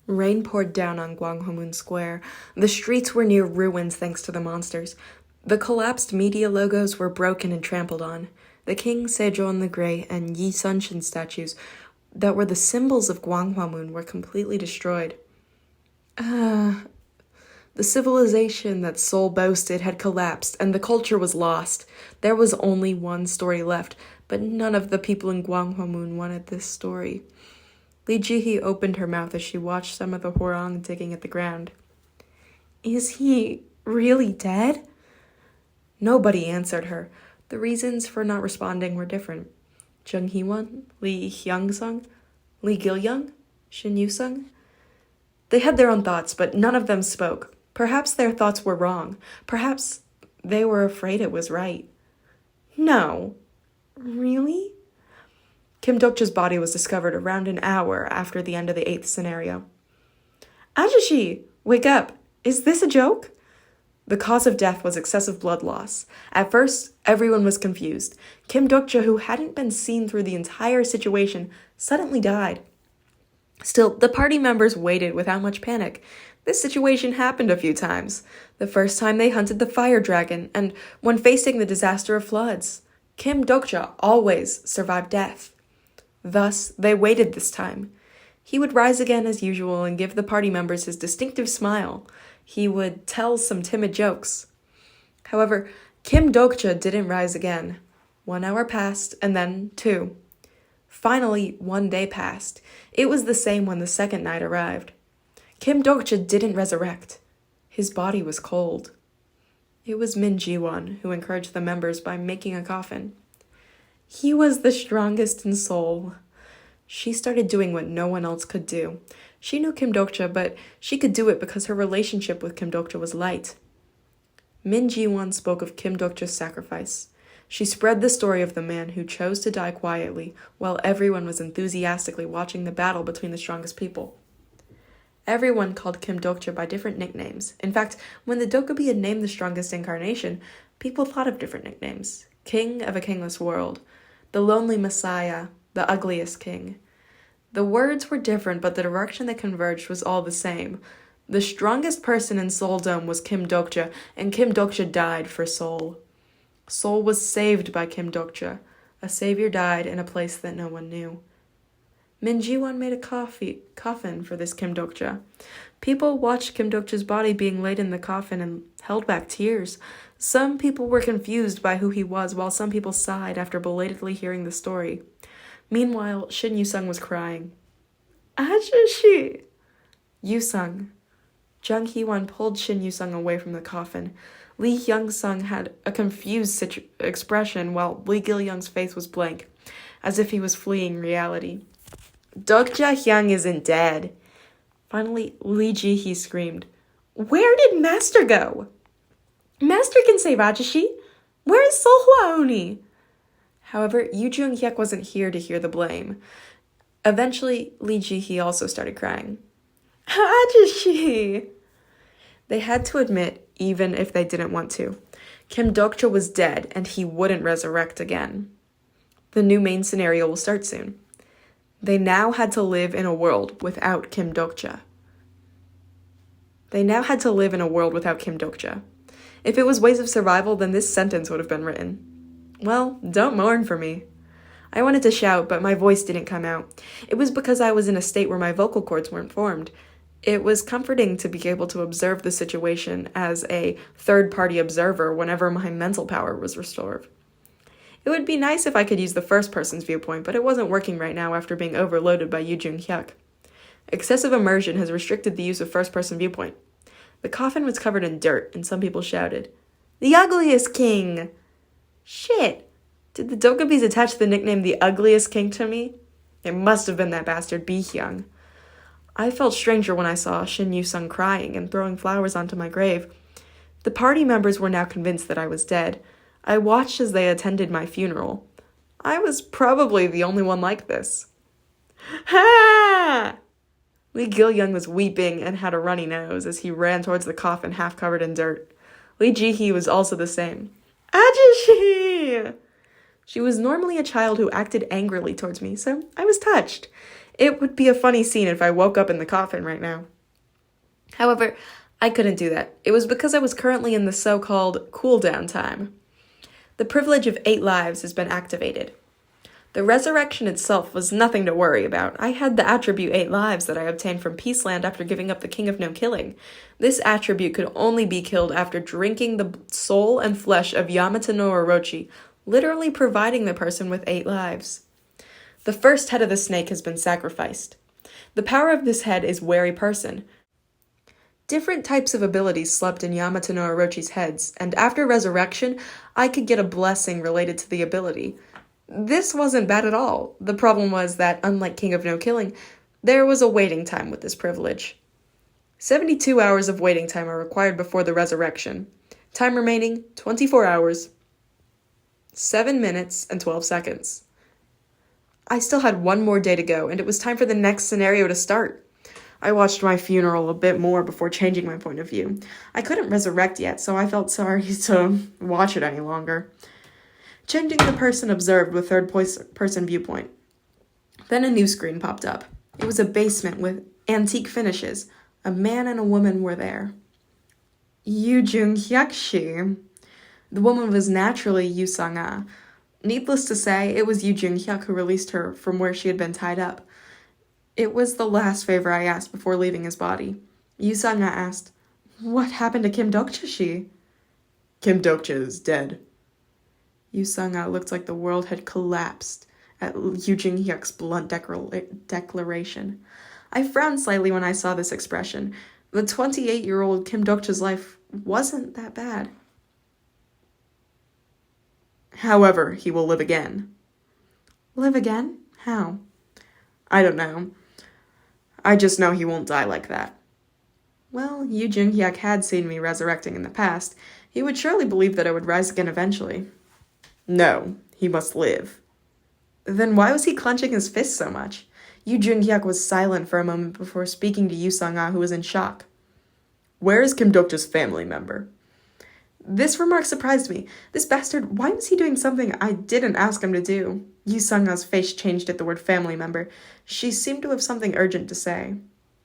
Rain poured down on Gwanghwamun Square. The streets were near ruins thanks to the monsters. The collapsed media logos were broken and trampled on. The King Sejong the Great and Yi Sunshin statues that were the symbols of Gwanghwamun were completely destroyed. The civilization that Seoul boasted had collapsed, and the culture was lost. There was only one story left, but none of the people in Gwanghwamun wanted this story. Lee Ji-hee opened her mouth as she watched some of the Hwarang digging at the ground. Is he really dead? Nobody answered her. The reasons for not responding were different. Jung Hee-won, Lee Hyung-sung, Lee Gil-young, Shin Yu-sung. They had their own thoughts, but none of them spoke. Perhaps their thoughts were wrong. Perhaps they were afraid it was right. No. Really? Kim Dokja's body was discovered around an hour after the end of the 8th scenario. Ajashi, wake up. Is this a joke? The cause of death was excessive blood loss. At first, everyone was confused. Kim Dokja, who hadn't been seen through the entire situation, suddenly died. Still, the party members waited without much panic. This situation happened a few times. The first time they hunted the fire dragon, and when facing the disaster of floods. Kim Dokja always survived death. Thus, they waited this time. He would rise again as usual and give the party members his distinctive smile. He would tell some timid jokes. However, Kim Dokja didn't rise again. 1 hour passed, and then 2. Finally, 1 day passed. It was the same when the second night arrived. Kim Dokja didn't resurrect. His body was cold. It was Min Ji-won who encouraged the members by making a coffin. He was the strongest in Seoul. She started doing what no one else could do. She knew Kim Dokja, but she could do it because her relationship with Kim Dokja was light. Min Ji-won spoke of Kim Dokja's sacrifice. She spread the story of the man who chose to die quietly while everyone was enthusiastically watching the battle between the strongest people. Everyone called Kim Dokja by different nicknames. In fact, when the Dokkaebi had named the strongest incarnation, people thought of different nicknames. King of a Kingless World, the Lonely Messiah, the Ugliest King. The words were different, but the direction they converged was all the same. The strongest person in Seoul Dome was Kim Dokja, and Kim Dokja died for Seoul. Seoul was saved by Kim Dokja. A savior died in a place that no one knew. Min Ji-won made a coffin for this Kim Dokja. People watched Kim Dokja's body being laid in the coffin and held back tears. Some people were confused by who he was, while some people sighed after belatedly hearing the story. Meanwhile, Shin Yu-sung was crying. Ajashi! Yu-sung. Jung Hee-won pulled Shin Yu-sung away from the coffin. Lee Hyung-sung had a confused expression, while Lee Gil-young's face was blank, as if he was fleeing reality. Dokja Hyung isn't dead. Finally, Lee Ji-hee screamed, Where did Master go? Master can save Ajashi. Where is Seohwa Oni? However, Yoo Jung-hyuk wasn't here to hear the blame. Eventually, Lee Ji-hee also started crying. Ajashi! They had to admit, even if they didn't want to, Kim Dokja was dead and he wouldn't resurrect again. The new main scenario will start soon. They now had to live in a world without Kim Dokja. If it was ways of survival, then this sentence would have been written. Well, don't mourn for me. I wanted to shout, but my voice didn't come out. It was because I was in a state where my vocal cords weren't formed. It was comforting to be able to observe the situation as a third-party observer whenever my mental power was restored. It would be nice if I could use the first person's viewpoint, but it wasn't working right now after being overloaded by Yoo Jung-hyuk. Excessive immersion has restricted the use of first-person viewpoint. The coffin was covered in dirt, and some people shouted, The Ugliest King! Shit! Did the Dokkaebis attach the nickname The Ugliest King to me? It must have been that bastard Bi-hyung. I felt stranger when I saw Shin Yu-sung crying and throwing flowers onto my grave. The party members were now convinced that I was dead. I watched as they attended my funeral. I was probably the only one like this. Ha! Lee Gil-young was weeping and had a runny nose as he ran towards the coffin half covered in dirt. Lee Ji-hee was also the same. Ajashi! She was normally a child who acted angrily towards me, so I was touched. It would be a funny scene if I woke up in the coffin right now. However, I couldn't do that. It was because I was currently in the so-called cool-down time. The privilege of 8 lives has been activated. The resurrection itself was nothing to worry about. I had the attribute 8 lives that I obtained from Peaceland after giving up the King of No Killing. This attribute could only be killed after drinking the soul and flesh of Yamata no Orochi, literally providing the person with 8 lives. The first head of the snake has been sacrificed. The power of this head is wary person. Different types of abilities slept in Yamata no Orochi's heads, and after resurrection, I could get a blessing related to the ability. This wasn't bad at all. The problem was that, unlike King of No Killing, there was a waiting time with this privilege. 72 hours of waiting time are required before the resurrection. Time remaining, 24 hours, 7 minutes, and 12 seconds. I still had one more day to go, and it was time for the next scenario to start. I watched my funeral a bit more before changing my point of view. I couldn't resurrect yet, so I felt sorry to watch it any longer. Changing the person observed with third-person viewpoint. Then a new screen popped up. It was a basement with antique finishes. A man and a woman were there. Yu Jung-hyuk. The woman was naturally Yu Sang-ah. Needless to say, it was Yu Jung-hyuk who released her from where she had been tied up. It was the last favor I asked before leaving his body. Yu Sang-ah asked, "What happened to Kim Dokcha-shi?" "Kim Dokcha is dead." Yu Sang-ah looked like the world had collapsed at Yu Jung-hyuk's blunt declaration. I frowned slightly when I saw this expression. The 28-year-old Kim Dokcha's life wasn't that bad. However, he will live again. Live again? How? I don't know. I just know he won't die like that. Well, Yu Jung-hyuk had seen me resurrecting in the past. He would surely believe that I would rise again eventually. No, he must live. Then why was he clenching his fist so much? Yu Jung-hyuk was silent for a moment before speaking to Yu Sang-ah, who was in shock. Where is Kim Dokcha's family member? This remark surprised me. This bastard, why was he doing something I didn't ask him to do? Yu Sang-ah's face changed at the word family member. She seemed to have something urgent to say.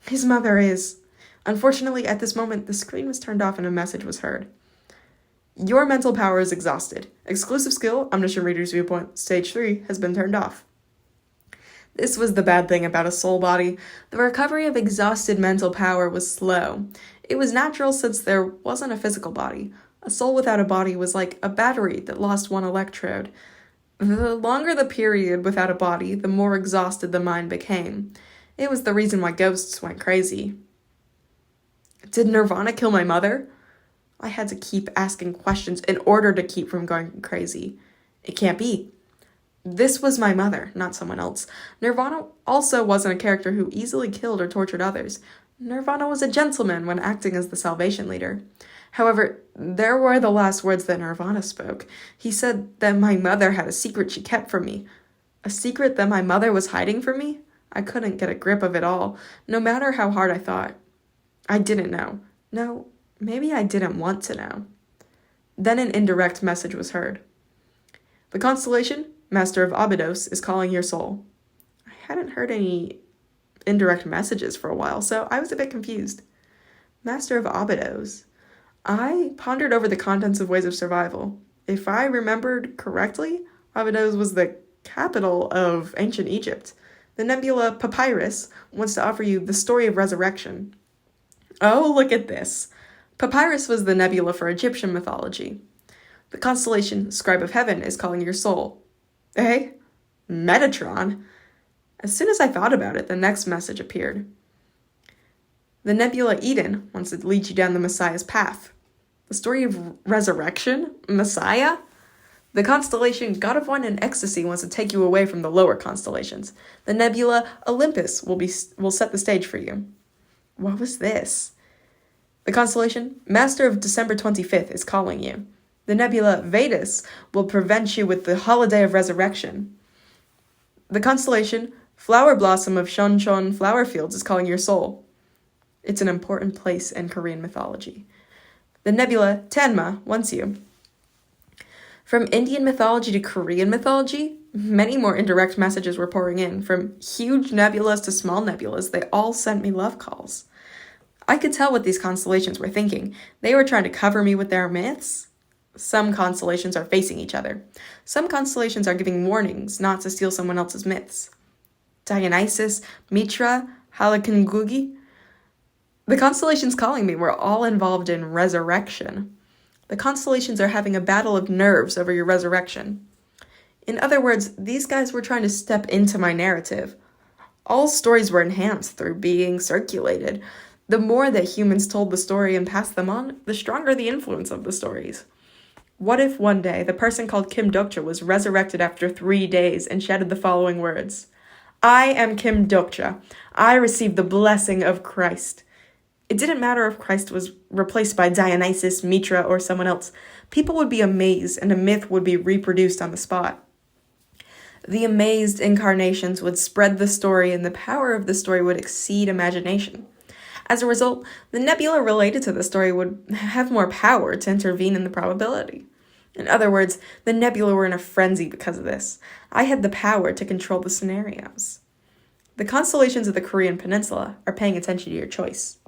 His mother is... Unfortunately, at this moment, the screen was turned off and a message was heard. Your mental power is exhausted. Exclusive skill, Omniscient Reader's Viewpoint, Stage 3, has been turned off. This was the bad thing about a soul body. The recovery of exhausted mental power was slow. It was natural since there wasn't a physical body. A soul without a body was like a battery that lost one electrode. The longer the period without a body, the more exhausted the mind became. It was the reason why ghosts went crazy. Did Nirvana kill my mother? I had to keep asking questions in order to keep from going crazy. It can't be. This was my mother, not someone else. Nirvana also wasn't a character who easily killed or tortured others. Nirvana was a gentleman when acting as the Salvation Leader. However, there were the last words that Nirvana spoke. He said that my mother had a secret she kept from me. A secret that my mother was hiding from me? I couldn't get a grip of it all, no matter how hard I thought. I didn't know. No, maybe I didn't want to know. Then an indirect message was heard. The Constellation, Master of Abydos, is calling your soul. I hadn't heard any indirect messages for a while, so I was a bit confused. Master of Abydos. I pondered over the contents of Ways of Survival. If I remembered correctly, Abydos was the capital of ancient Egypt. The nebula Papyrus wants to offer you the story of resurrection. Oh, look at this. Papyrus was the nebula for Egyptian mythology. The constellation Scribe of Heaven is calling your soul. Eh? Metatron? As soon as I thought about it, the next message appeared. The nebula Eden wants to lead you down the Messiah's path. The story of resurrection? Messiah? The constellation God of Wine and Ecstasy wants to take you away from the lower constellations. The nebula Olympus will set the stage for you. What was this? The constellation Master of December 25th is calling you. The nebula Vedas will prevent you with the holiday of resurrection. The constellation Flower Blossom of Shonchon Flower Fields is calling your soul. It's an important place in Korean mythology. The nebula Tenma wants you. From Indian mythology to Korean mythology, Many more indirect messages were pouring in, from huge nebulas to small nebulas. They all sent me love calls. I could tell what these constellations were thinking. They were trying to cover me with their myths. Some constellations are facing each other. Some constellations are giving warnings not to steal someone else's myths. Dionysus, Mitra, Halakangugi. The constellations calling me were all involved in resurrection. The constellations are having a battle of nerves over your resurrection. In other words, these guys were trying to step into my narrative. All stories were enhanced through being circulated. The more that humans told the story and passed them on, the stronger the influence of the stories. What if one day the person called Kim Dokcha was resurrected after 3 days and shouted the following words? I am Kim Dokcha. I received the blessing of Christ. It didn't matter if Christ was replaced by Dionysus, Mitra, or someone else. People would be amazed and a myth would be reproduced on the spot. The amazed incarnations would spread the story and the power of the story would exceed imagination. As a result, the nebula related to the story would have more power to intervene in the probability. In other words, the nebula were in a frenzy because of this. I had the power to control the scenarios. The constellations of the Korean Peninsula are paying attention to your choice.